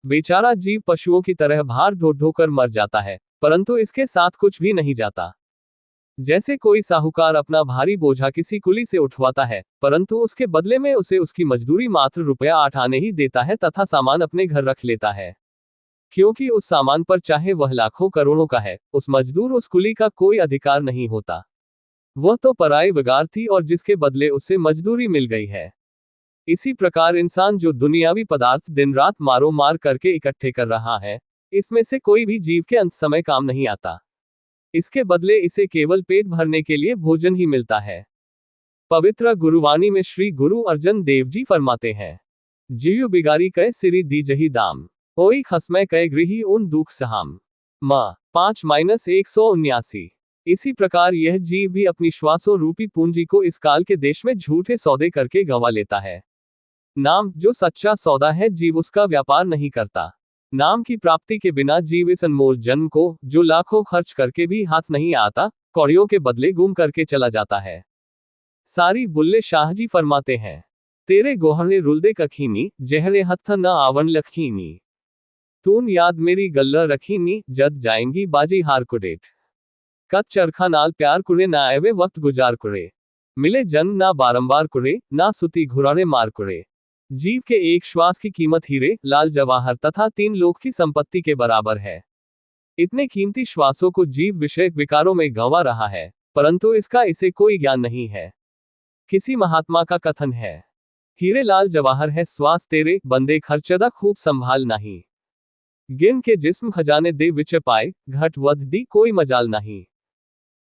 बेचारा जीव पशुओं की तरह भार ढो ढो कर मर जाता है, परंतु इसके साथ कुछ भी नहीं जाता। जैसे कोई साहूकार अपना भारी बोझा किसी कुली से उठवाता है, परंतु उसके बदले में उसे उसकी मजदूरी मात्र ₹8 आने ही देता है तथा सामान अपने घर रख लेता है। क्योंकि उस सामान पर चाहे वह लाखों करोड़ों का है, उस मजदूर उस कुली का कोई अधिकार नहीं होता। वह तो पराई वगार थी और जिसके बदले उसे मजदूरी मिल गई है। इसी प्रकार इंसान जो दुनियावी पदार्थ दिन रात मारो मार करके इकट्ठे कर रहा है, इसमें से कोई भी जीव के अंत समय काम नहीं आता। इसके बदले इसे केवल पेट भरने के लिए भोजन ही मिलता है। पवित्र गुरुवाणी में श्री गुरु अर्जन देव जी फरमाते हैं, जीव बिगारी कह सिरी दी जही दाम, कोई खसमय कह गृही उन दुख सहाम। माँ 5-179। इसी प्रकार यह जीव भी अपनी श्वासों रूपी पूंजी को इस काल के देश में झूठे सौदे करके गंवा लेता है। नाम जो सच्चा सौदा है, जीव उसका व्यापार नहीं करता। नाम की प्राप्ति के बिना जीव इस अनमोल जन्म को, जो लाखों खर्च करके भी हाथ नहीं आता, कौड़ियों के बदले गुम करके चला जाता है। सारी बुल्ले शाह जी फरमाते हैं, तेरे गोहरे रुलदे कखीनी, जहरे हत्थ न आवन लखीनी। तून याद मेरी गल्ला रखीनी, जद जाएंगी बाजी हार कुडेट। कत चरखा नाल प्यार कुरे ना एवे वक्त गुजार कुरे। मिले जन ना बारंबार कुरे, ना सुती घुरारे मार कुरे। जीव के एक श्वास की कीमत हीरे, लाल जवाहर तथा 3 लोक की संपत्ति के बराबर है। इतने कीमती श्वासों को जीव विषयक विकारों में गंवा रहा है, परंतु इसका इसे कोई ज्ञान नहीं है। किसी महात्मा का कथन है, हीरे लाल जवाहर है श्वास तेरे, बंदे खर्चदा खूब संभाल नहीं। गिन के जिस्म खजाने दे विच पाए, घट वध दी कोई मजाल नहीं।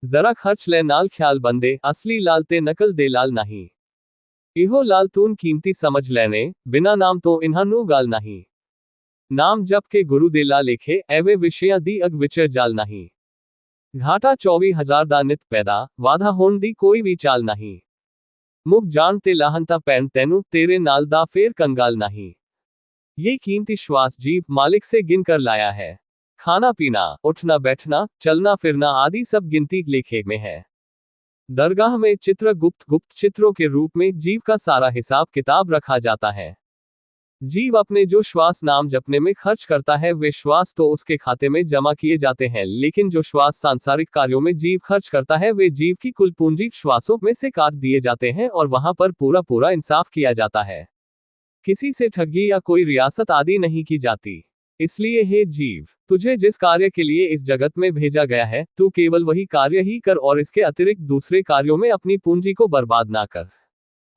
जरा खर्च ले नाल ख्याल बंदे, असली लाल ते नकल दे लाल नहीं। इहो लाल तून कीमती समझ लेने, बिना नाम तो इन्हा नू गाल नहीं। नाम जप के गुरु देला लेखे, एवे विषया दी अग विचर जाल नहीं। घाटा 24,000 दा नित पैदा, वाधा होन दी कोई भी चाल नहीं। मुख जान ते लाहनता पैन तैनू, तेरे नाल दा फेर कंगाल नहीं। ये कीमती श्वास जीव मालिक से गिन कर लाया है। खाना पीना, उठना बैठना, चलना फिरना आदि सब गिनती लेखे में है। दरगाह में गुप्त चित्रों के रूप में जीव का सारा हिसाब किताब रखा जाता है। जीव अपने जो श्वास नाम जपने में खर्च करता है, वे श्वास तो उसके खाते में जमा किए जाते हैं, लेकिन जो श्वास सांसारिक कार्यों में जीव खर्च करता है, वे जीव की कुल पूंजी श्वासों में से काट दिए जाते हैं और वहां पर पूरा पूरा इंसाफ किया जाता है। किसी से ठगी या कोई रियासत आदि नहीं की जाती। इसलिए हे जीव, तुझे जिस कार्य के लिए इस जगत में भेजा गया है, तू केवल वही कार्य ही कर और इसके अतिरिक्त दूसरे कार्यों में अपनी पूंजी को बर्बाद ना कर।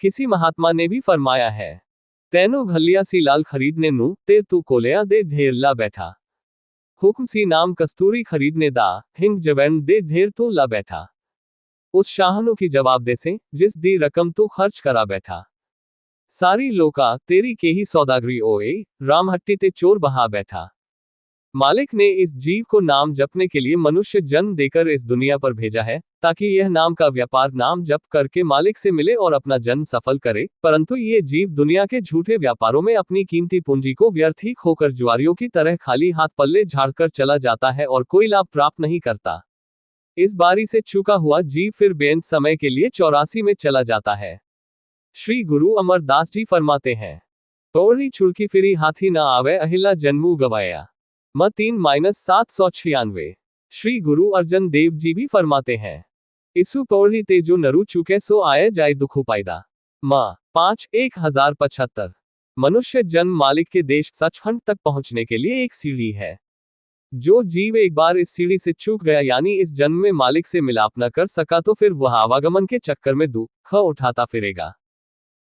किसी महात्मा ने भी फरमाया है, तैनो घलिया सी लाल खरीदने नू, ते तू कोलिया दे ढेर ला बैठा। हुक्म सी नाम कस्तूरी खरीदने दा, हिंग जवैन दे ढेर तू ला बैठा। उस शाहनू की जवाब दे से, जिस दी रकम तू खर्च करा बैठा। सारी लोका तेरी के ही सौदागरी ओए, रामहट्टी ते चोर बहा बैठा। मालिक ने इस जीव को नाम जपने के लिए मनुष्य जन्म देकर इस दुनिया पर भेजा है, ताकि यह नाम का व्यापार नाम जप करके मालिक से मिले और अपना जन्म सफल करे, परंतु ये जीव दुनिया के झूठे व्यापारों में अपनी कीमती पूंजी को व्यर्थ ही खोकर जुआरियों की तरह खाली हाथ पल्ले झाड़कर चला जाता है और कोई लाभ प्राप्त नहीं करता। इस बारी से चूका हुआ जीव फिर बेअंत समय के लिए 84 में चला जाता है। श्री गुरु अमरदास जी फरमाते हैं, तोड़ी छुड़की फिरी हाथी न आवे, अहिला जन्मू गवाया। म 3-796। श्री गुरु अर्जन देव जी भी फरमाते हैं, इसु पौड़ी ते जो नरु चुके सो आए जाए दुखु पायदा। माँ 5-1075। मनुष्य जन्म मालिक के देश सचखंड तक पहुंचने के लिए एक सीढ़ी है। जो जीव एक बार इस सीढ़ी से चूक गया, यानी इस जन्म में मालिक से मिलाप न कर सका, तो फिर वह आवागमन के चक्कर में दुख उठाता फिरेगा।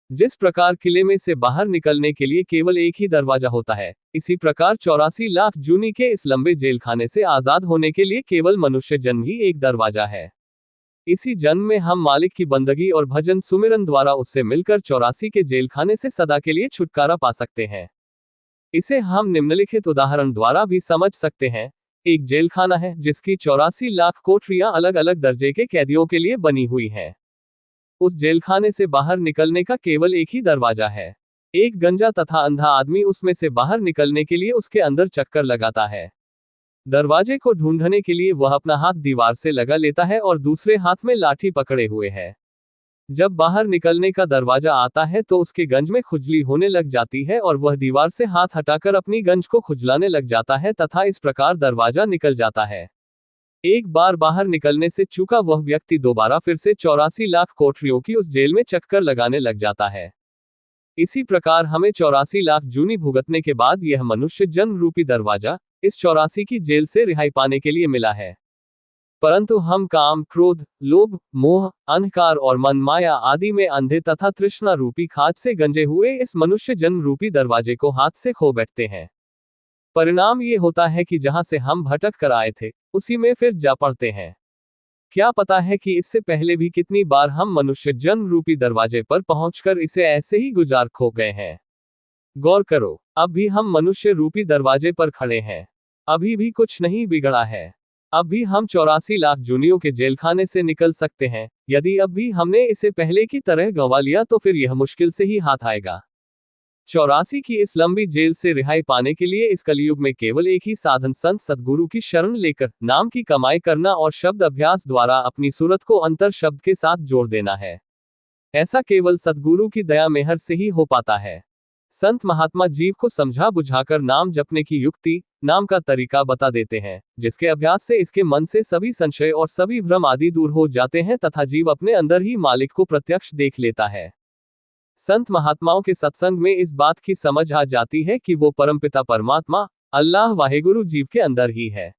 जिस प्रकार किले में से बाहर निकलने के लिए केवल एक ही दरवाजा होता है, इसी प्रकार 84 लाख जूनी के इस लंबे जेलखाने से आजाद होने के लिए केवल मनुष्य जन्म ही एक दरवाजा है। इसी जन्म में हम मालिक की बंदगी और भजन सुमिरन द्वारा उससे मिलकर 84 के जेलखाने से सदा के लिए छुटकारा पा सकते हैं। इसे हम निम्नलिखित उदाहरण द्वारा भी समझ सकते हैं। एक जेलखाना है जिसकी 84 लाख कोठरियां अलग अलग दर्जे के कैदियों के लिए बनी हुई हैं। उस जेलखाने से बाहर निकलने का केवल एक ही दरवाजा है। एक गंजा तथा अंधा आदमी उसमें से बाहर निकलने के लिए उसके अंदर चक्कर लगाता है। दरवाजे को ढूंढने के लिए वह अपना हाथ दीवार से लगा लेता है और दूसरे हाथ में लाठी पकड़े हुए है। जब बाहर निकलने का दरवाजा आता है तो उसके गंज में खुजली होने लग जाती है और वह दीवार से हाथ हटाकर अपनी गंज को खुजलाने लग जाता है तथा इस प्रकार दरवाजा निकल जाता है। एक बार बाहर निकलने से चूका वह व्यक्ति दोबारा फिर से 84 लाख कोठरियों की उस जेल में चक्कर लगाने लग जाता है। इसी प्रकार हमें 84 लाख जूनी भुगतने के बाद यह मनुष्य जन्म रूपी दरवाजा इस 84 की जेल से रिहाई पाने के लिए मिला है। परंतु हम काम, क्रोध, लोभ, मोह, अहंकार और मन माया आदि में अंधे तथा तृष्णा रूपी खाज से गंजे हुए इस मनुष्य जन्म रूपी दरवाजे को हाथ से खो बैठते हैं। परिणाम ये होता है कि जहां से हम भटक कर आए थे उसी में फिर जा पड़ते हैं। क्या पता है कि इससे पहले भी कितनी बार हम मनुष्य जन्म रूपी दरवाजे पर पहुंचकर इसे ऐसे ही गुजार खो गए हैं। गौर करो, अब भी हम मनुष्य रूपी दरवाजे पर खड़े हैं। अभी भी कुछ नहीं बिगड़ा है। अब भी हम 84 लाख जूनियों के जेलखाने से निकल सकते हैं। यदि अब भी हमने इसे पहले की तरह गंवा लिया तो फिर यह मुश्किल से ही हाथ आएगा। 84 की इस लंबी जेल से रिहाई पाने के लिए इस कलयुग में केवल एक ही साधन संत सद्गुरु की शरण लेकर नाम की कमाई करना और शब्द अभ्यास द्वारा अपनी सूरत को अंतर शब्द के साथ जोड़ देना है। ऐसा केवल सद्गुरु की दया मेहर से ही हो पाता है। संत महात्मा जीव को समझा बुझाकर नाम जपने की युक्ति, नाम का तरीका बता देते हैं, जिसके अभ्यास से इसके मन से सभी संशय और सभी भ्रम आदि दूर हो जाते हैं तथा जीव अपने अंदर ही मालिक को प्रत्यक्ष देख लेता है। संत महात्माओं के सत्संग में इस बात की समझ आ जाती है कि वो परमपिता परमात्मा अल्लाह वाहेगुरु जीव के अंदर ही है,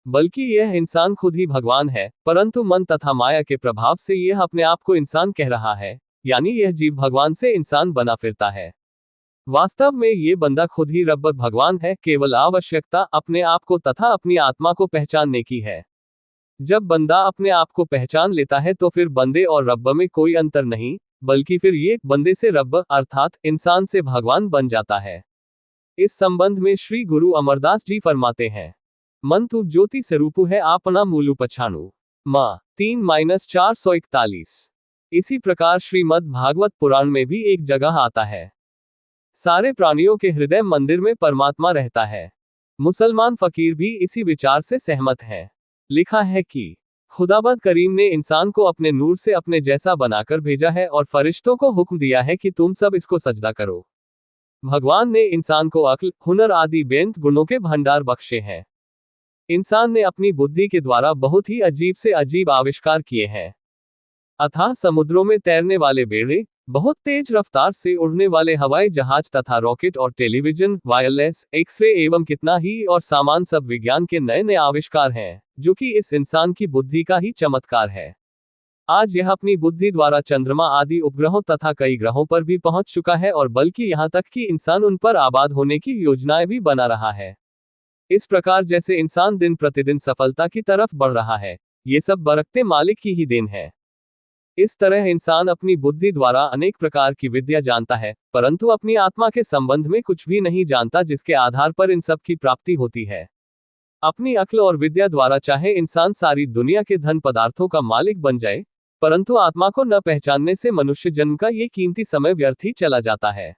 बल्कि यह इंसान खुद ही भगवान है, परंतु मन तथा माया के प्रभाव से यह अपने आप को इंसान कह रहा है, यानी यह जीव भगवान से इंसान बना फिरता है। वास्तव में ये बंदा खुद ही रब भगवान है, केवल आवश्यकता अपने आप को तथा अपनी आत्मा को पहचानने की है। जब बंदा अपने आप को पहचान लेता है तो फिर बंदे और रब में कोई अंतर नहीं, बल्कि फिर ये बंदे से रब अर्थात इंसान से भगवान बन जाता है। इस संबंध में श्री गुरु अमरदास जी फरमाते हैं, मन तू ज्योति स्वरूपु है आपना मूलु पछाणु माँ 3-441। इसी प्रकार श्रीमद् भागवत पुराण में भी एक जगह आता है, सारे प्राणियों के हृदय मंदिर में परमात्मा रहता है। मुसलमान फकीर भी इसी विचार से सहमत हैं। लिखा है कि खुदाबंद करीम ने इंसान को अपने नूर से अपने जैसा बनाकर भेजा है और फरिश्तों को हुक्म दिया है कि तुम सब इसको सजदा करो। भगवान ने इंसान को अक्ल, हुनर आदि बेंत गुणों के भंडार बख्शे हैं। इंसान ने अपनी बुद्धि के द्वारा बहुत ही अजीब से अजीब आविष्कार किए हैं। अथाह समुद्रों में तैरने वाले बेड़े, बहुत तेज रफ्तार से उड़ने वाले हवाई जहाज तथा रॉकेट और टेलीविजन, वायरलेस, एक्सरे एवं कितना ही और सामान सब विज्ञान के नए नए आविष्कार हैं, जो कि इस इंसान की बुद्धि का ही चमत्कार है। आज यह अपनी बुद्धि द्वारा चंद्रमा आदि उपग्रहों तथा कई ग्रहों पर भी पहुंच चुका है और बल्कि यहाँ तक कि इंसान उन पर आबाद होने की योजनाएं भी बना रहा है। इस प्रकार जैसे इंसान दिन प्रतिदिन सफलता की तरफ बढ़ रहा है, ये सब बरकते मालिक की ही देन है। इस तरह इंसान अपनी बुद्धि द्वारा अनेक प्रकार की विद्या जानता है, परंतु अपनी आत्मा के संबंध में कुछ भी नहीं जानता, जिसके आधार पर इन सब की प्राप्ति होती है। अपनी अक्ल और विद्या द्वारा चाहे इंसान सारी दुनिया के धन पदार्थों का मालिक बन जाए, परंतु आत्मा को न पहचानने से मनुष्य जन्म का ये कीमती समय व्यर्थ ही चला जाता है।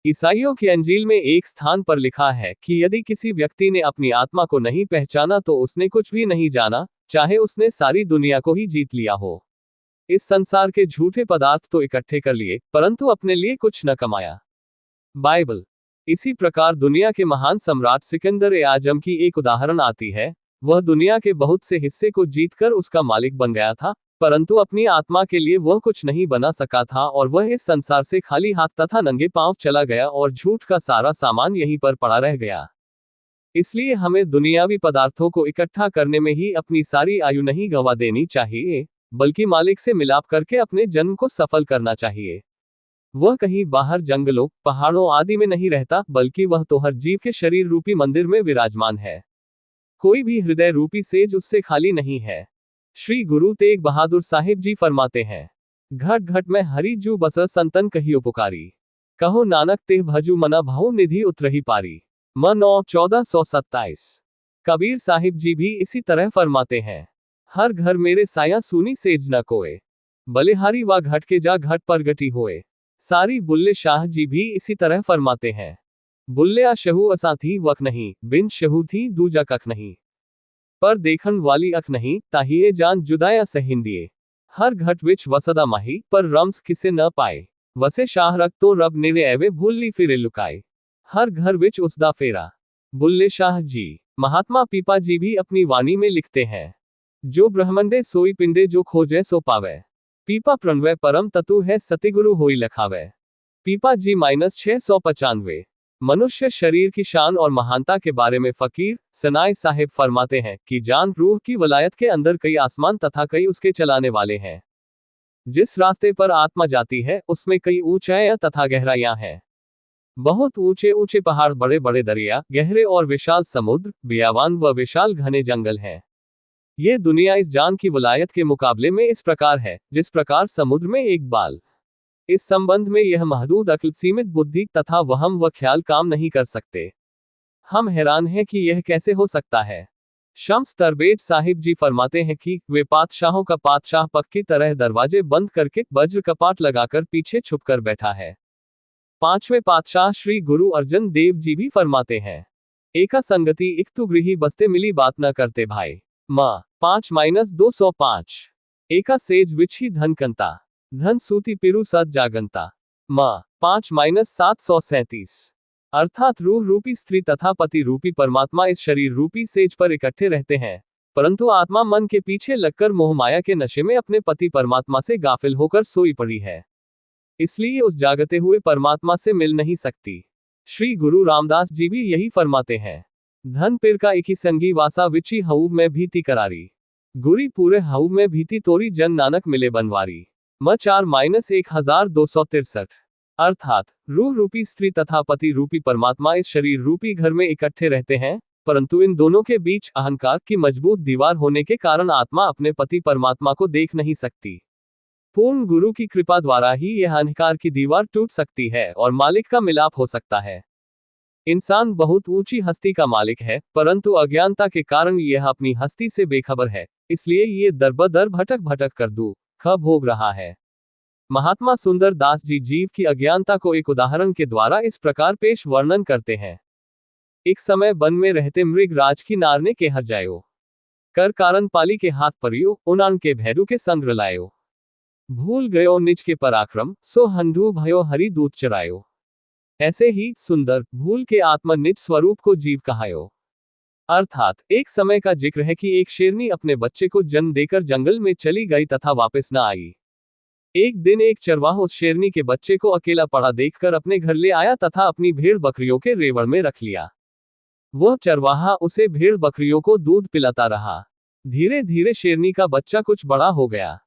ईसाइयों की अंजील में एक स्थान पर लिखा है कि यदि किसी व्यक्ति ने अपनी आत्मा को नहीं पहचाना तो उसने कुछ भी नहीं जाना, चाहे उसने सारी दुनिया को ही जीत लिया हो। इस संसार के झूठे पदार्थ तो इकट्ठे कर लिए, परंतु अपने लिए कुछ न कमाया। बाइबल। इसी प्रकार दुनिया के महान सम्राट सिकंदर ए आजम की एक उदाहरण आती है। वह दुनिया के बहुत से हिस्से को जीतकर उसका मालिक बन गया था, परंतु अपनी आत्मा के लिए वह कुछ नहीं बना सका था और वह इस संसार से खाली हाथ तथा नंगे पांव चला गया और झूठ का सारा सामान यहीं पर पड़ा रह गया। इसलिए हमें दुनियावी पदार्थों को इकट्ठा करने में ही अपनी सारी आयु नहीं गंवा देनी चाहिए, बल्कि मालिक से मिलाप करके अपने जन्म को सफल करना चाहिए। वह कहीं बाहर जंगलों, पहाड़ों आदि में नहीं रहता, बल्कि वह तो हर जीव के शरीर रूपी मंदिर में विराजमान है। कोई भी हृदय रूपी सेज उससे खाली नहीं है। श्री गुरु तेग बहादुर साहिब जी फरमाते हैं, घट घट में हरि जू बस संतन कही उपकारी, कहो नानक तेह भजू मना भाऊ निधि उतरही पारी। म 9-1427। कबीर साहिब जी भी इसी तरह फरमाते हैं, हर घर मेरे साया सुनी सेज न कोय, बलिहारी वा घट के जा घट परगटी होए। सारी बुल्ले शाह जी भी इसी तरह फरमाते हैं, बुल्ले शहू असा थी वक नहीं, बिन शहू थी दूजा कख नहीं, पर देखन वाली अख नहीं, ताहिए जान जुदाया सहिंदिए। हर घट विच वसदा माही, पर रम्स किसे न पाए। वसे शाह रख तो रब निरे एवे भूली फिरे लुकाए। हर घर विच उसदा फेरा। बुल्ले शाह जी। महात्मा पीपा जी भी अपनी वाणी में लिखते हैं, जो ब्रह्मंडे सोई पिंडे जो खोजे सो पावे। पीपा प्रणवय परम तत्व है सतिगुरु होई लखावे। पीपा जी -695। मनुष्य शरीर की शान और महानता के बारे में फकीर सनाई साहिब फरमाते हैं कि जान रूह की वलायत के अंदर कई आसमान तथा कई उसके चलाने वाले हैं। जिस रास्ते पर आत्मा जाती है उसमें कई ऊंचाइयां तथा गहराइयां हैं। बहुत ऊंचे ऊंचे पहाड़, बड़े बड़े दरिया, गहरे और विशाल समुद्र, बियावान व विशाल घने जंगल हैं। ये दुनिया इस जान की वलायत के मुकाबले में इस प्रकार है जिस प्रकार समुद्र में एक बाल। इस संबंध में यह महदूद अक्ल, सीमित बुद्धि तथा वहम व ख्याल काम नहीं कर सकते। हम हैरान हैं कि यह कैसे हो सकता है। शम्स तरबेज साहिब जी फरमाते हैं कि वे पातशाहों का पातशाह पक की तरह दरवाजे बंद करके वज्र कपाट लगाकर पीछे छुपकर बैठा है। पांचवें पातशाह श्री गुरु अर्जन देव जी भी फरमाते हैं, एका संगति इक्तु गृही बसते मिली बात न करते भाई। माँ 5-205। एका सेज विछी धन कंता, धन सूती पिरु सद जागंता। माँ 5-737। अर्थात रूह रूपी स्त्री तथा पति रूपी परमात्मा इस शरीर रूपी सेज पर इकट्ठे रहते हैं, परंतु आत्मा मन के पीछे लगकर मोहमाया के नशे में अपने पति परमात्मा से गाफिल होकर सोई पड़ी है, इसलिए उस जागते हुए परमात्मा से मिल नहीं सकती। श्री गुरु रामदास जी भी यही फरमाते हैं, धन पिर का इकी संगी वासा विची हऊ में भीति करारी, गुरी पूरे हऊ में भीति तोरी जन नानक मिले बनवारी। म 4-1263। अर्थात रूह रूपी स्त्री तथा पति रूपी परमात्मा इस शरीर रूपी घर में इकट्ठे रहते हैं, परंतु इन दोनों के बीच अहंकार की मजबूत दीवार होने के कारण आत्मा अपने पति परमात्मा को देख नहीं सकती। पूर्ण गुरु की कृपा द्वारा ही यह अहंकार की दीवार टूट सकती है और मालिक का मिलाप हो सकता है। इंसान बहुत ऊंची हस्ती का मालिक है, परंतु अज्ञानता के कारण यह अपनी हस्ती से बेखबर है, इसलिए ये दर-ब-दर भटक भटक कर दुख भोग रहा है। महात्मा सुंदर दास जी जीव की अज्ञानता को एक उदाहरण के द्वारा इस प्रकार पेश वर्णन करते हैं। एक समय वन में रहते मृग राज की नार ने केहर जायो, कर कारण पाली के हाथ परियो, उनान के भैरू के संग रलायो। भूल गयो निज के पराक्रम, सो हंधू भयो हरि दूत चरायो। ऐसे ही सुंदर भूल के आत्मा निज स्वरूप को जीव कहायो। अर्थात एक समय का जिक्र है कि एक शेरनी अपने बच्चे को जन्म देकर जंगल में चली गई तथा वापस न आई। एक दिन एक चरवाह उस शेरनी के बच्चे को अकेला पड़ा देखकर अपने घर ले आया तथा अपनी भेड़ बकरियों के रेवड़ में रख लिया। वह चरवाहा उसे भेड़ बकरियों को दूध पिलाता रहा। धीरे धीरे शेरनी का बच्चा कुछ बड़ा हो गया।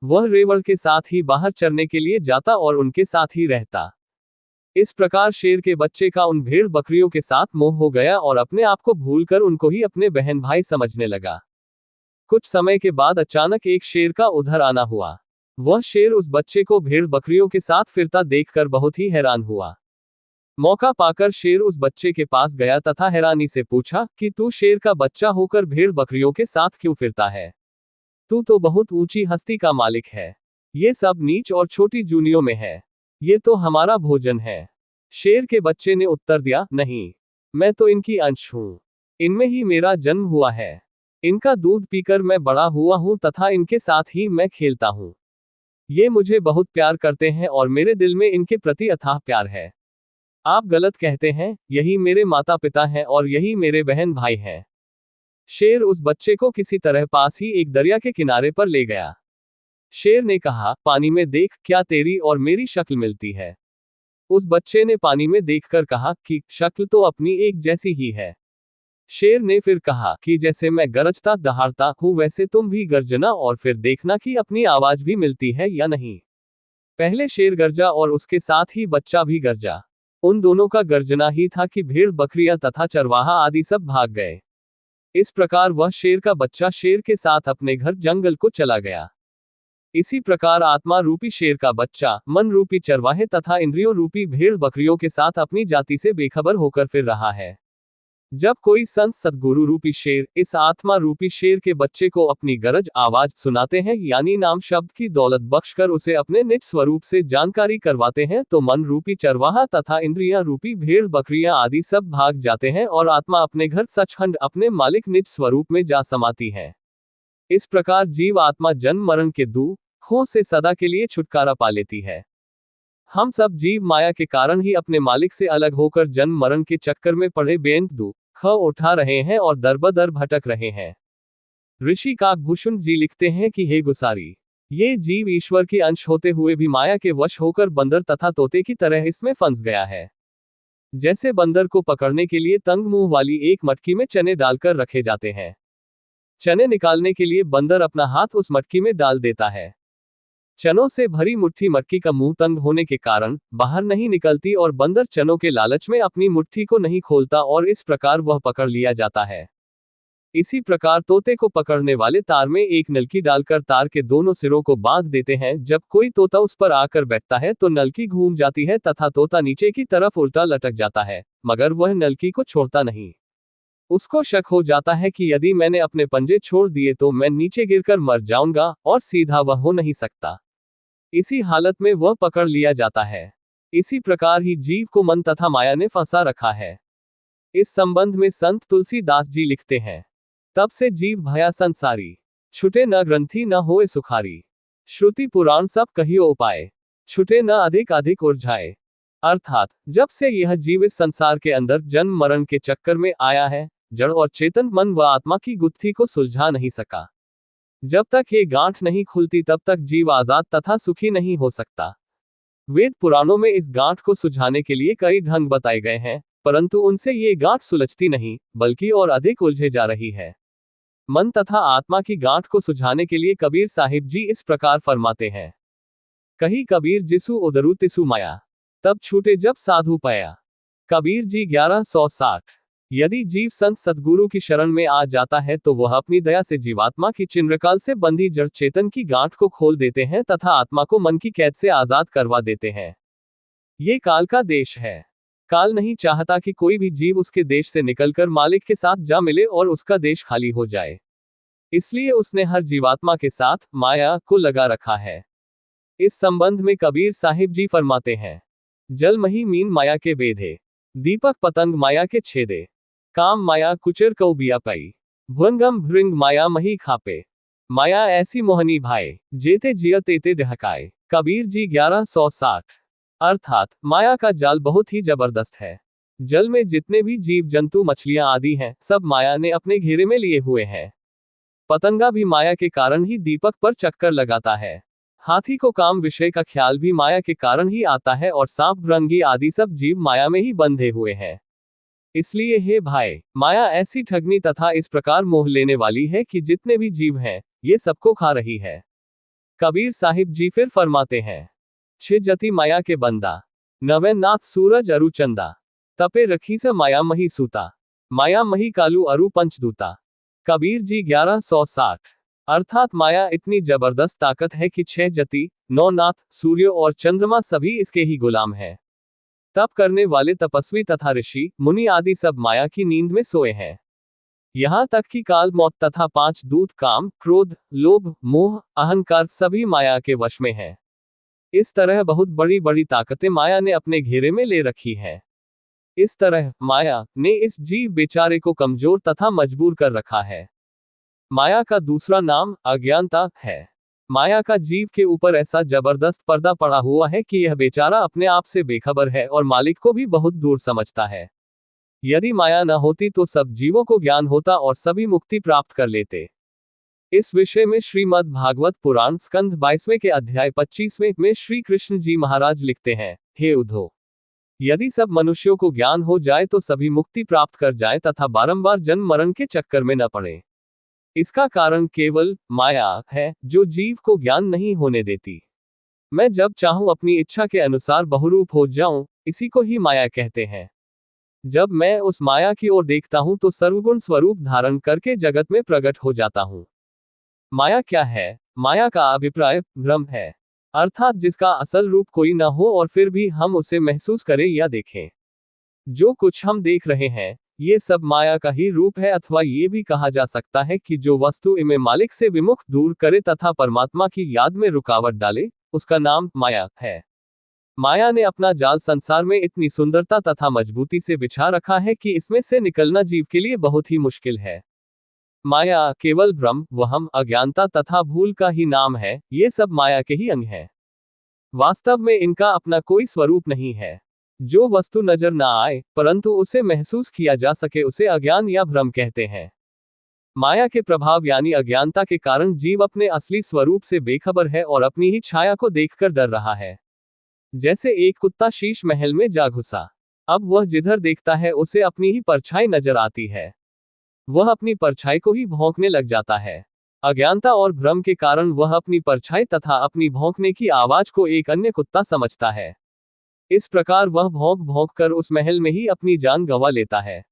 वह रेवड़ के साथ ही बाहर चरने के लिए जाता और उनके साथ ही रहता। इस प्रकार शेर के बच्चे का उन भेड़ बकरियों के साथ मोह हो गया और अपने आप को भूलकर उनको ही अपने बहन भाई समझने लगा। कुछ समय के बाद अचानक एक शेर का उधर आना हुआ। वह शेर उस बच्चे को भेड़ बकरियों के साथ फिरता देखकर बहुत ही हैरान हुआ। मौका पाकर शेर उस बच्चे के पास गया तथा हैरानी से पूछा कि तू शेर का बच्चा होकर भेड़ बकरियों के साथ क्यों फिरता है? तू तो बहुत ऊंची हस्ती का मालिक है। ये सब नीच और छोटी जूनियों में है। ये तो हमारा भोजन है। शेर के बच्चे ने उत्तर दिया, नहीं, मैं तो इनकी अंश हूं। इनमें ही मेरा जन्म हुआ है। इनका दूध पीकर मैं बड़ा हुआ हूं तथा इनके साथ ही मैं खेलता हूं। ये मुझे बहुत प्यार करते हैं और मेरे दिल में इनके प्रति अथाह प्यार है। आप गलत कहते हैं, यही मेरे माता पिता हैं और यही मेरे बहन भाई हैं। शेर उस बच्चे को किसी तरह पास ही एक दरिया के किनारे पर ले गया। शेर ने कहा, पानी में देख, क्या तेरी और मेरी शक्ल मिलती है? उस बच्चे ने पानी में देखकर कहा कि शक्ल तो अपनी एक जैसी ही है। शेर ने फिर कहा कि जैसे मैं गरजता दहाड़ता हूं वैसे तुम भी गर्जना और फिर देखना कि अपनी आवाज भी मिलती है या नहीं। पहले शेर गरजा और उसके साथ ही बच्चा भी गरजा। उन दोनों का गर्जना ही था कि भेड़ बकरियां तथा चरवाहा आदि सब भाग गए। इस प्रकार वह शेर का बच्चा शेर के साथ अपने घर जंगल को चला गया। इसी प्रकार आत्मा रूपी शेर का बच्चा मन रूपी चरवाहे तथा इंद्रियों रूपी भेड़ बकरियों के साथ अपनी जाति से बेखबर होकर फिर रहा है। जब कोई संत सद्गुरु रूपी शेर इस आत्मा रूपी शेर के बच्चे को अपनी गरज आवाज सुनाते हैं, यानी नाम शब्द की दौलत बख्शकर उसे अपने निज स्वरूप से जानकारी करवाते हैं, तो मन रूपी चरवाहा तथा इंद्रियां रूपी भेड़ बकरियां आदि सब भाग जाते हैं और आत्मा अपने घर सचखंड अपने मालिक निज स्वरूप में जा समाती है। इस प्रकार जीव आत्मा जन्म मरण के दुख खो से सदा के लिए छुटकारा पा लेती है। हम सब जीव माया के कारण ही अपने मालिक से अलग होकर जन्म मरण के चक्कर में पड़े बेअंत दुख उठा रहे हैं और दरबदर भटक रहे हैं। ऋषि काकभूषण जी लिखते हैं कि हे गुसारी, ये जीव ईश्वर के अंश होते हुए भी माया के वश होकर बंदर तथा तोते की तरह इसमें फंस गया है। जैसे बंदर को पकड़ने के लिए तंग मुंह वाली एक मटकी में चने डालकर रखे जाते हैं। चने निकालने के लिए बंदर अपना हाथ उस मटकी में डाल देता है। चनों से भरी मुट्ठी मटकी का मुंह तंग होने के कारण बाहर नहीं निकलती और बंदर चनों के लालच में अपनी मुट्ठी को नहीं खोलता और इस प्रकार वह पकड़ लिया जाता है। इसी प्रकार तोते को पकड़ने वाले तार में एक नलकी डालकर तार के दोनों सिरों को बांध देते हैं। जब कोई तोता उस पर आकर बैठता है तो नलकी घूम जाती है तथा तोता नीचे की तरफ उल्टा लटक जाता है, मगर वह नलकी को छोड़ता नहीं। उसको शक हो जाता है कि यदि मैंने अपने पंजे छोड़ दिए तो मैं नीचे गिरकर मर जाऊंगा और सीधा वह हो नहीं सकता। इसी हालत में वह पकड़ लिया जाता है। इसी प्रकार ही जीव को मन तथा माया ने फंसा रखा है। इस संबंध में संत तुलसीदास जी लिखते हैं, तब से जीव भया संसारी, छुटे न ग्रंथि न होए सुखारी। श्रुति पुराण सब कहियो उपाय, छुटे न अधिक अधिक उलझाए। अर्थात जब से यह जीव इस संसार के अंदर जन्म मरण के चक्कर में आया है, जड़ और चेतन मन व आत्मा की गुत्थी को सुलझा नहीं सका। जब तक ये गांठ नहीं खुलती तब तक जीव आजाद तथा सुखी नहीं हो सकता। वेद पुराणों में इस गांठ को सुलझाने के लिए कई ढंग बताए गए हैं, परंतु उनसे ये गांठ सुलझती नहीं, बल्कि और अधिक उलझे जा रही है। मन तथा आत्मा की गांठ को सुलझाने के लिए कबीर साहिब जी इस प्रकार फरमाते हैं, कही कबीर जिसु उदरु तिसु माया, तब छूटे जब साधु पाया। कबीर जी 1160। यदि जीव संत सद्गुरु की शरण में आ जाता है तो वह अपनी दया से जीवात्मा की चिरकाल से बंधी जड़ चेतन की गांठ को खोल देते हैं तथा आत्मा को मन की कैद से आजाद करवा देते हैं। ये काल का देश है। काल नहीं चाहता कि कोई भी जीव उसके देश से निकलकर मालिक के साथ जा मिले और उसका देश खाली हो जाए। इसलिए उसने हर जीवात्मा के साथ माया को लगा रखा है। इस संबंध में कबीर साहिब जी फरमाते हैं, जल मही मीन माया के बेधे, दीपक पतंग माया के छेदे, काम माया कुचर कौ बिया पई, भुरंगम भृंग माया मही खापे, माया ऐसी मोहनी भाई, जेते जिया तेते ढहकाए। कबीर जी 1160। अर्थात माया का जाल बहुत ही जबरदस्त है। जल में जितने भी जीव जंतु मछलियां आदि हैं, सब माया ने अपने घेरे में लिए हुए हैं। पतंगा भी माया के कारण ही दीपक पर चक्कर लगाता है। हाथी को काम विषय का ख्याल भी माया के कारण ही आता है और सांप भृंगी आदि सब जीव माया में ही बंधे हुए हैं। इसलिए हे भाई, माया ऐसी ठगनी तथा इस प्रकार मोह लेने वाली है कि जितने भी जीव हैं, ये सबको खा रही है। कबीर साहिब जी फिर फरमाते हैं, छे जति माया के बंदा, नवे नाथ सूरज अरु चंदा, तपे रखी से माया मही सूता, माया मही कालू अरु पंचदूता। कबीर जी 1160। अर्थात माया इतनी जबरदस्त ताकत है कि 6 जति, 9 नाथ, सूर्य और चंद्रमा सभी इसके ही गुलाम हैं। तप करने वाले तपस्वी तथा ऋषि मुनि आदि सब माया की नींद में सोए हैं। यहाँ तक कि काल मौत तथा 5 दूत काम, क्रोध, लोभ, मोह, अहंकार सभी माया के वश में हैं। इस तरह बहुत बड़ी बड़ी ताकतें माया ने अपने घेरे में ले रखी हैं। इस तरह माया ने इस जीव बेचारे को कमजोर तथा मजबूर कर रखा है। माया का दूसरा नाम अज्ञानता है। माया का जीव के ऊपर ऐसा जबरदस्त पर्दा पड़ा हुआ है कि यह बेचारा अपने आप से बेखबर है और मालिक को भी बहुत दूर समझता है। यदि माया न होती तो सब जीवों को ज्ञान होता और सभी मुक्ति प्राप्त कर लेते। इस विषय में श्रीमद् भागवत पुराण स्कंध 22वें के अध्याय 25वें में श्री कृष्ण जी महाराज लिखते हैं, हे उद्धव, यदि सब मनुष्यों को ज्ञान हो जाए तो सभी मुक्ति प्राप्त कर जाए तथा बारंबार जन्म मरण के चक्कर में न पड़े। इसका कारण केवल माया है जो जीव को ज्ञान नहीं होने देती। मैं जब चाहूं अपनी इच्छा के अनुसार बहुरूप हो जाऊं, इसी को ही माया कहते हैं। जब मैं उस माया की ओर देखता हूं तो सर्वगुण स्वरूप धारण करके जगत में प्रकट हो जाता हूं। माया क्या है? माया का अभिप्राय भ्रम है, अर्थात जिसका असल रूप कोई न हो और फिर भी हम उसे महसूस करें या देखें। जो कुछ हम देख रहे हैं, ये सब माया का ही रूप है, अथवा ये भी कहा जा सकता है कि जो वस्तु इन्हें मालिक से विमुख दूर करे तथा परमात्मा की याद में रुकावट डाले, उसका नाम माया है। माया ने अपना जाल संसार में इतनी सुंदरता तथा मजबूती से बिछा रखा है कि इसमें से निकलना जीव के लिए बहुत ही मुश्किल है। माया केवल भ्रम, वहम, अज्ञानता तथा भूल का ही नाम है। ये सब माया के ही अंग हैं। वास्तव में इनका अपना कोई स्वरूप नहीं है। जो वस्तु नजर ना आए परंतु उसे महसूस किया जा सके उसे अज्ञान या भ्रम कहते हैं। माया के प्रभाव यानी अज्ञानता के कारण जीव अपने असली स्वरूप से बेखबर है और अपनी ही छाया को देखकर डर रहा है। जैसे एक कुत्ता शीश महल में जा घुसा। अब वह जिधर देखता है उसे अपनी ही परछाई नजर आती है। वह अपनी परछाई को ही भौंकने लग जाता है। अज्ञानता और भ्रम के कारण वह अपनी परछाई तथा अपनी भौंकने की आवाज को एक अन्य कुत्ता समझता है। इस प्रकार वह भौंक भौंक कर उस महल में ही अपनी जान गंवा लेता है।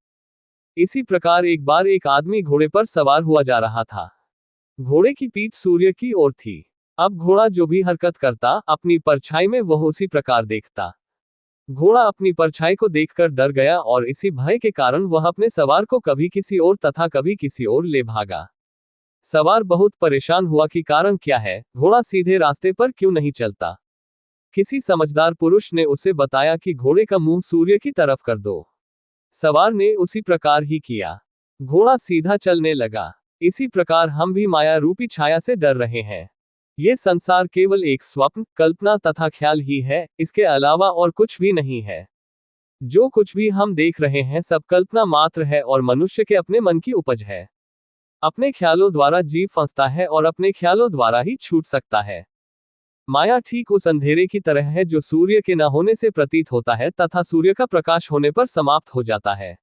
इसी प्रकार एक बार एक आदमी घोड़े पर सवार हुआ जा रहा था। घोड़े की पीठ सूर्य की ओर थी। अब घोड़ा जो भी हरकत करता अपनी परछाई में वह उसी प्रकार देखता। घोड़ा अपनी परछाई को देखकर डर गया और इसी भय के कारण वह अपने सवार को कभी किसी और तथा कभी किसी और ले भागा। सवार बहुत परेशान हुआ कि कारण क्या है, घोड़ा सीधे रास्ते पर क्यों नहीं चलता। किसी समझदार पुरुष ने उसे बताया कि घोड़े का मुंह सूर्य की तरफ कर दो। सवार ने उसी प्रकार ही किया। घोड़ा सीधा चलने लगा। इसी प्रकार हम भी माया रूपी छाया से डर रहे हैं। ये संसार केवल एक स्वप्न, कल्पना तथा ख्याल ही है, इसके अलावा और कुछ भी नहीं है। जो कुछ भी हम देख रहे हैं सब कल्पना मात्र है और मनुष्य के अपने मन की उपज है। अपने ख्यालों द्वारा जीव फंसता है और अपने ख्यालों द्वारा ही छूट सकता है। माया ठीक उस अंधेरे की तरह है जो सूर्य के न होने से प्रतीत होता है तथा सूर्य का प्रकाश होने पर समाप्त हो जाता है।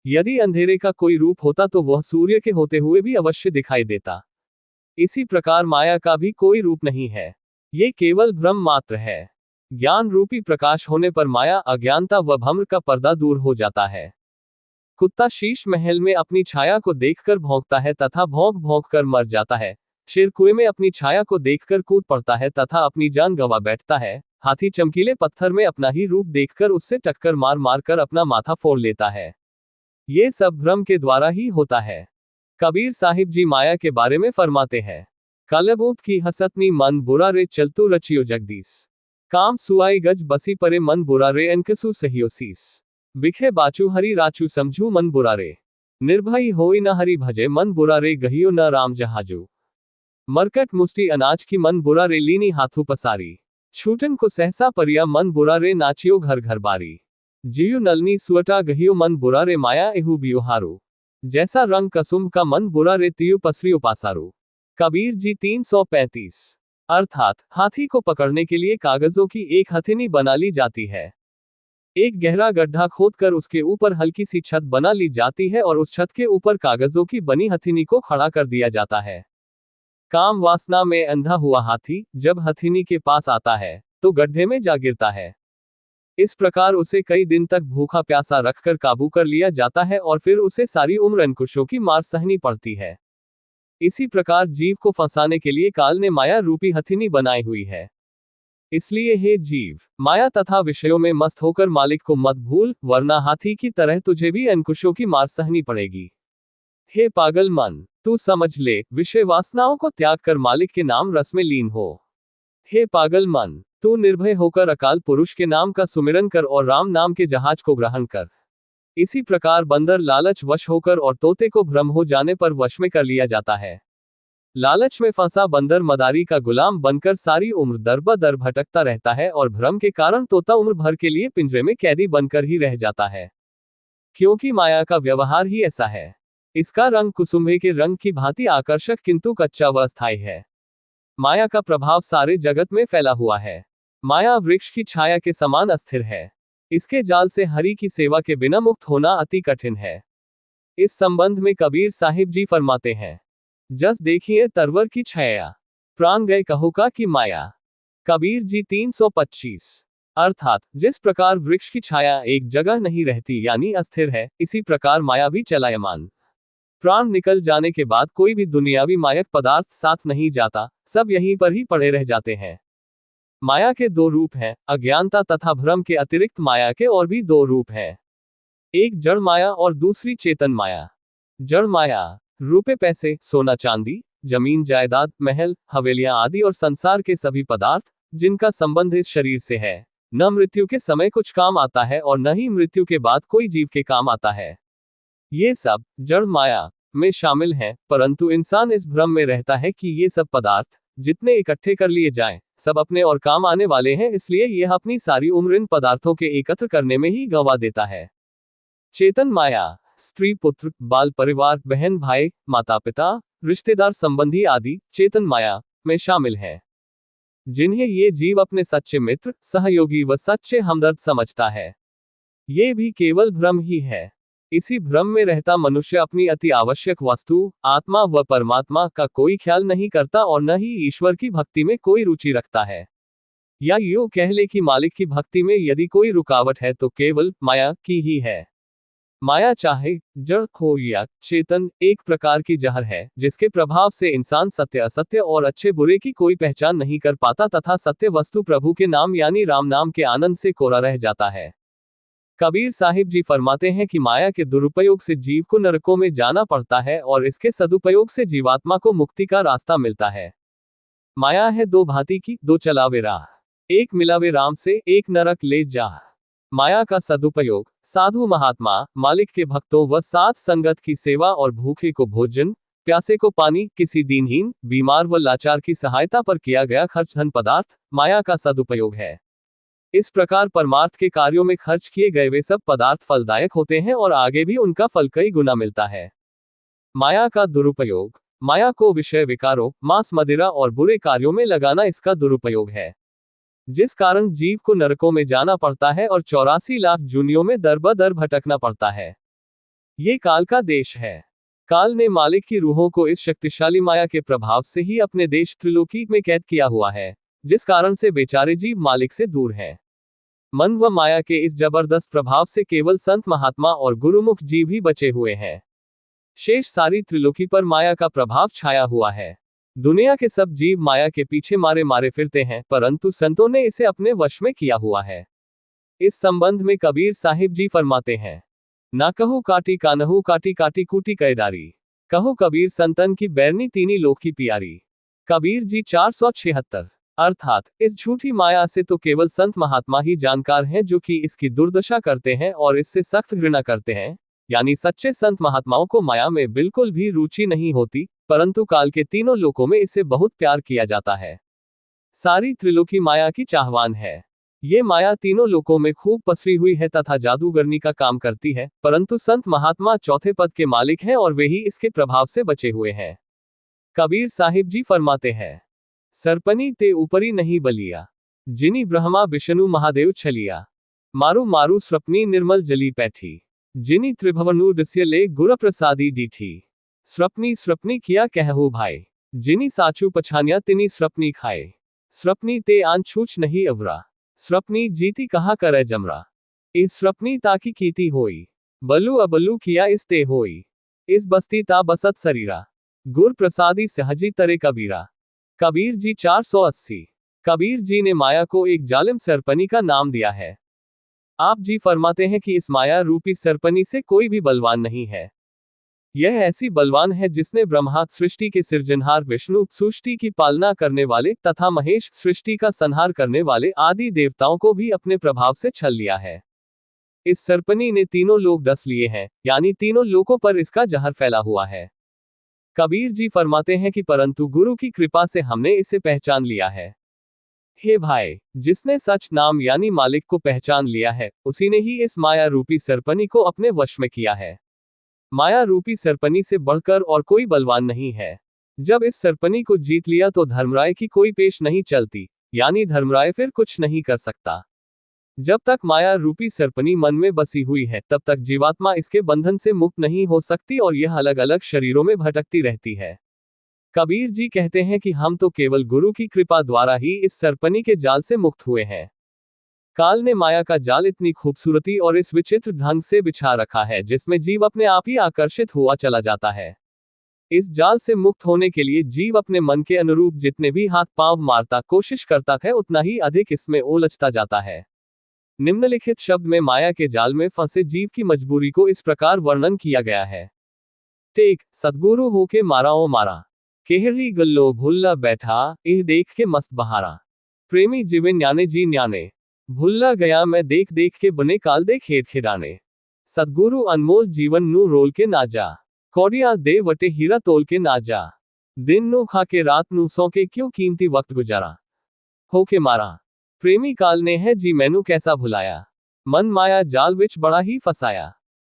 यदि अंधेरे का कोई रूप होता तो वह सूर्य के होते हुए भी अवश्य दिखाई देता। इसी प्रकार माया का भी कोई रूप नहीं है। ये केवल भ्रम मात्र है। ज्ञान रूपी प्रकाश होने पर माया, अज्ञानता व भ्रम का पर्दा दूर हो जाता है। कुत्ता शीश महल में अपनी छाया को देखकर भौंकता है तथा भौंक भौंक कर मर जाता है। शेर कुएं में अपनी छाया को देखकर कूद पड़ता है तथा अपनी जान गंवा बैठता है। हाथी चमकीले पत्थर में अपना ही रूप देखकर उससे टक्कर मार मार कर अपना माथा फोड़ लेता है। ये सब भ्रम के द्वारा ही होता है। कबीर साहिब जी माया के बारे में फरमाते हैं, कालबूत की हसतनी मन बुरा रे चलतू रचियो जगदीस। काम सुआई गज बसी परे मन बुरा रे एनकसु सहियो सीस। बिखे बाचू हरि राचू समझू मन बुरा रे। निर्भय होई न हरि भजे मन बुरा रे गहियो न राम जहाजू। मरकट मुष्टि अनाज की मन बुरा रे लीनी हाथू पसारी। छूटन को सहसा परिया मन बुरा रे नाचियो घर घर बारी। जियु नलनी सुअटा गहियो मन बुरा रे माया एहू बियो हारू। जैसा रंग कसुम का मन बुरा रे तियु पसरियो पासारू। कबीर जी 335। अर्थात हाथी को पकड़ने के लिए कागजों की एक हथिनी बना ली जाती है। एक गहरा गड्ढा खोदकर उसके ऊपर हल्की सी छत बना ली जाती है और उस छत के ऊपर कागजों की बनी हथिनी को खड़ा कर दिया जाता है। काम वासना में अंधा हुआ हाथी जब हथिनी के पास आता है तो गड्ढे में जा गिरता है। इस प्रकार उसे कई दिन तक भूखा प्यासा रखकर काबू कर लिया जाता है और फिर उसे सारी उम्र अंकुशों की मार सहनी पड़ती है। इसी प्रकार जीव को फंसाने के लिए काल ने माया रूपी हथिनी बनाई हुई है। इसलिए हे जीव, माया तथा विषयों में मस्त होकर मालिक को मत भूल, वरना हाथी की तरह तुझे भी अंकुशों की मार सहनी पड़ेगी। हे पागल मन, तू समझ ले, विषय वासनाओं को त्याग कर मालिक के नाम रस में लीन हो। हे पागल मन, तू निर्भय होकर अकाल पुरुष के नाम का सुमिरन कर और राम नाम के जहाज को ग्रहण कर। इसी प्रकार बंदर लालच वश होकर और तोते को भ्रम हो जाने पर वश में कर लिया जाता है। लालच में फंसा बंदर मदारी का गुलाम बनकर सारी उम्र दर ब दर भटकता रहता है और भ्रम के कारण तोता उम्र भर के लिए पिंजरे में कैदी बनकर ही रह जाता है। क्योंकि माया का व्यवहार ही ऐसा है। इसका रंग कुसुम्भे के रंग की भांति आकर्षक किंतु कच्चा व अस्थायी है। माया का प्रभाव सारे जगत में फैला हुआ है। माया वृक्ष की छाया के समान अस्थिर है। इसके जाल से हरि की सेवा के बिना मुक्त होना अति कठिन है। इस संबंध में कबीर साहिब जी फरमाते हैं, जस देखिए तरवर की छाया, प्राण गए कहुका की माया। कबीर जी 325। अर्थात जिस प्रकार वृक्ष की छाया एक जगह नहीं रहती यानी अस्थिर है, इसी प्रकार माया भी चलायमान। प्राण निकल जाने के बाद कोई भी दुनियावी मायक पदार्थ साथ नहीं जाता, सब यहीं पर ही पड़े रह जाते हैं। माया के दो रूप हैं, अज्ञानता तथा भ्रम के अतिरिक्त माया के और भी दो रूप हैं। एक जड़ माया और दूसरी चेतन माया। जड़ माया रुपए पैसे, सोना चांदी, जमीन जायदाद, महल हवेलियां आदि और संसार के सभी पदार्थ जिनका संबंध इस शरीर से है, न मृत्यु के समय कुछ काम आता है और न ही मृत्यु के बाद कोई जीव के काम आता है। ये सब जड़ माया में शामिल हैं, परंतु इंसान इस भ्रम में रहता है कि ये सब पदार्थ जितने इकट्ठे कर लिए जाएं, सब अपने और काम आने वाले हैं, इसलिए यह अपनी सारी उम्र इन पदार्थों के एकत्र करने में ही गंवा देता है। चेतन माया स्त्री पुत्र बाल परिवार बहन भाई माता पिता रिश्तेदार संबंधी आदि चेतन माया में शामिल हैं, जिन्हें ये जीव अपने सच्चे मित्र सहयोगी व सच्चे हमदर्द समझता है। ये भी केवल भ्रम ही है। इसी भ्रम में रहता मनुष्य अपनी अति आवश्यक वस्तु आत्मा व परमात्मा का कोई ख्याल नहीं करता और न ही ईश्वर की भक्ति में कोई रुचि रखता है। या यूं कह ले कि मालिक की भक्ति में यदि कोई रुकावट है तो केवल माया की ही है। माया चाहे जड़ हो या चेतन एक प्रकार की जहर है, जिसके प्रभाव से इंसान सत्य असत्य और अच्छे बुरे की कोई पहचान नहीं कर पाता तथा सत्य वस्तु प्रभु के नाम यानी राम नाम के आनंद से कोरा रह जाता है। कबीर साहिब जी फरमाते हैं कि माया के दुरुपयोग से जीव को नरकों में जाना पड़ता है और इसके सदुपयोग से जीवात्मा को मुक्ति का रास्ता मिलता है। माया है दो भांति की, दो चलावे राह, एक मिलावे राम से एक नरक ले जा। माया का सदुपयोग साधु महात्मा मालिक के भक्तों व साथ संगत की सेवा और भूखे को भोजन प्यासे को पानी किसी दीनहीन बीमार व लाचार की सहायता पर किया गया खर्च धन पदार्थ माया का सदुपयोग है। इस प्रकार परमार्थ के कार्यों में खर्च किए गए वे सब पदार्थ फलदायक होते हैं और आगे भी उनका फल कई गुना मिलता है। माया का दुरुपयोग माया को विषय विकारों मांस मदिरा और बुरे कार्यों में लगाना इसका दुरुपयोग है, जिस कारण जीव को नरकों में जाना पड़ता है और 84 लाख जूनियों में दर ब दर भटकना पड़ता है। ये काल का देश है। काल ने मालिक की रूहों को इस शक्तिशाली माया के प्रभाव से ही अपने देश त्रिलोकी में कैद किया हुआ है, जिस कारण से बेचारे जीव मालिक से दूर हैं। मन व माया के इस जबरदस्त प्रभाव से केवल संत महात्मा और गुरुमुख जीव ही बचे हुए हैं। शेष सारी त्रिलोकी पर माया का प्रभाव छाया हुआ है। दुनिया के सब जीव माया के पीछे मारे मारे फिरते हैं, परंतु संतों ने इसे अपने वश में किया हुआ है। इस संबंध में कबीर साहिब जी फरमाते हैं, ना कहू काटी कानहू काटी काटी कूटी कैडारी, कहो कबीर संतन की बैरनी तीनी लोक की प्यारी। कबीर जी 476। अर्थात इस झूठी माया से तो केवल संत महात्मा ही जानकार हैं जो कि इसकी दुर्दशा करते हैं और इससे सख्त घृणा करते हैं। यानी सच्चे संत महात्माओं को माया में बिल्कुल भी रुचि नहीं होती, परंतु काल के तीनों लोकों में इससे बहुत प्यार किया जाता है। सारी त्रिलोकी माया की चाहवान है। ये माया तीनों लोकों में खूब पसरी हुई है तथा जादूगरनी का काम करती है, परंतु संत महात्मा चौथे पद के मालिक हैं और वे ही इसके प्रभाव से बचे हुए हैं। कबीर साहिब जी फरमाते हैं, सरपनी ते ऊपरी नहीं बलिया, जिनी ब्रह्मा विष्णु महादेव छलिया, मारू मारू स्वप्नी निर्मल जली पैठी, जिनी त्रिभवनु दस्य ले गुर प्रसादी डीठी, स्वप्नी स्वप्नी किया कहू भाई, जिनी साचू पछानिया तिनी स्वप्नी खाए, स्वप्नी ते आन छूछ नहीं अवरा, स्वप्नी जीती कहा करे जमरा, इस स्वप्नी ताकी कीती होई, बलू अबलू किया इस ते होई, इस बस्ती ता बसत शरीरा, गुर प्रसादी सहजी तरे कबीरा। कबीर जी 480। कबीर जी ने माया को एक जालिम सरपनी का नाम दिया है। आप जी फरमाते हैं कि इस माया रूपी सरपनी से कोई भी बलवान नहीं है। यह ऐसी बलवान है जिसने ब्रह्मा सृष्टि के सृजनहार विष्णु सृष्टि की पालना करने वाले तथा महेश सृष्टि का संहार करने वाले आदि देवताओं को भी अपने प्रभाव से छल लिया है। इस सरपनी ने तीनों लोक डस लिए हैं, यानी तीनों लोकों पर इसका जहर फैला हुआ है। कबीर जी फरमाते हैं कि परंतु गुरु की कृपा से हमने इसे पहचान लिया है। हे भाई, जिसने सच नाम यानी मालिक को पहचान लिया है, उसी ने ही इस माया रूपी सरपनी को अपने वश में किया है। माया रूपी सरपनी से बढ़कर और कोई बलवान नहीं है। जब इस सरपनी को जीत लिया तो धर्मराय की कोई पेश नहीं चलती, यानी धर्मराय फिर कुछ नहीं कर सकता। जब तक माया रूपी सरपनी मन में बसी हुई है, तब तक जीवात्मा इसके बंधन से मुक्त नहीं हो सकती और यह अलग अलग शरीरों में भटकती रहती है। कबीर जी कहते हैं कि हम तो केवल गुरु की कृपा द्वारा ही इस सरपनी के जाल से मुक्त हुए हैं। काल ने माया का जाल इतनी खूबसूरती और इस विचित्र ढंग से बिछा रखा है जिसमें जीव अपने आप ही आकर्षित हुआ चला जाता है। इस जाल से मुक्त होने के लिए जीव अपने मन के अनुरूप जितने भी हाथ पांव मारता कोशिश करता है, उतना ही अधिक इसमें उलझता जाता है। निम्नलिखित शब्द में माया के जाल में फंसे जीव की मजबूरी को इस प्रकार वर्णन किया गया है। टेक सदगुरु होके माराओ मारा, केहरी गल्लो भुल्ला बैठा, इह देख के मस्त बहारा, प्रेमी जीवे न्याने जी न्याने, भुल्ला गया मैं देख देख के बने काल दे खेड खिडाने, सदगुरु अनमोल जीवन नू रोल के ना जा, कौड़िया दे वटे हीरा तोल के ना जा। दिन नू खा के रात नू सौ के क्यों कीमती वक्त गुजारा। होके मारा प्रेमी काल ने है जी मैनू कैसा भुलाया। मन माया जाल विच बड़ा ही फसाया।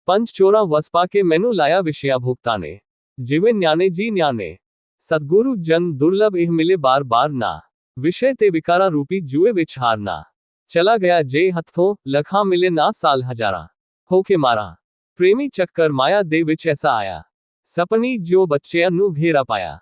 पंच चोरा वसपा के मैनू लाया विषया भुगताने। जिवे न्याने जी न्याने। सतगुरु जन दुर्लभ इह मिले बार बार ना। विषय ते विकारा रूपी जुए विच हारना। चला गया जे हथों लखा मिले ना साल हजारा। होके मारा प्रेमी चक्कर माया दे विच ऐसा आया। सपनी जो बच्चे नू घेरा पाया।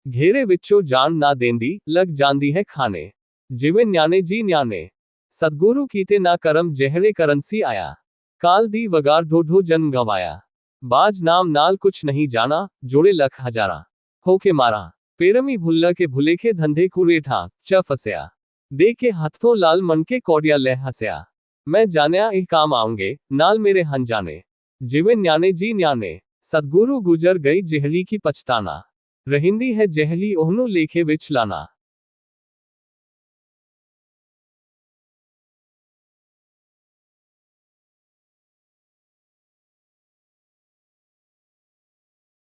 घेरे विचों जान ना देंदी लग जांदी है खाने। जिवे न्याने जी न्याने। सतगुरु कीते ना करम जहरे करंसी आया। काल दी वगार ढो जन्म गवाया। बाज नाम नाल कुछ नहीं जाना जोड़े लख हजारा। होके मारा पेरमी भुल्ला के भुलेखे धंधे कुरेठा च फसया। दे के हथों लाल मन के कौड़िया लह हसया। मैं जानिया इह काम आऊंगे नाल मेरे हन जाने। जिवे न्याने जी न्याने। सतगुरु गुजर गई जहली की पछताना। रहिंदी है जहली ओहनू लेखे विच लाना।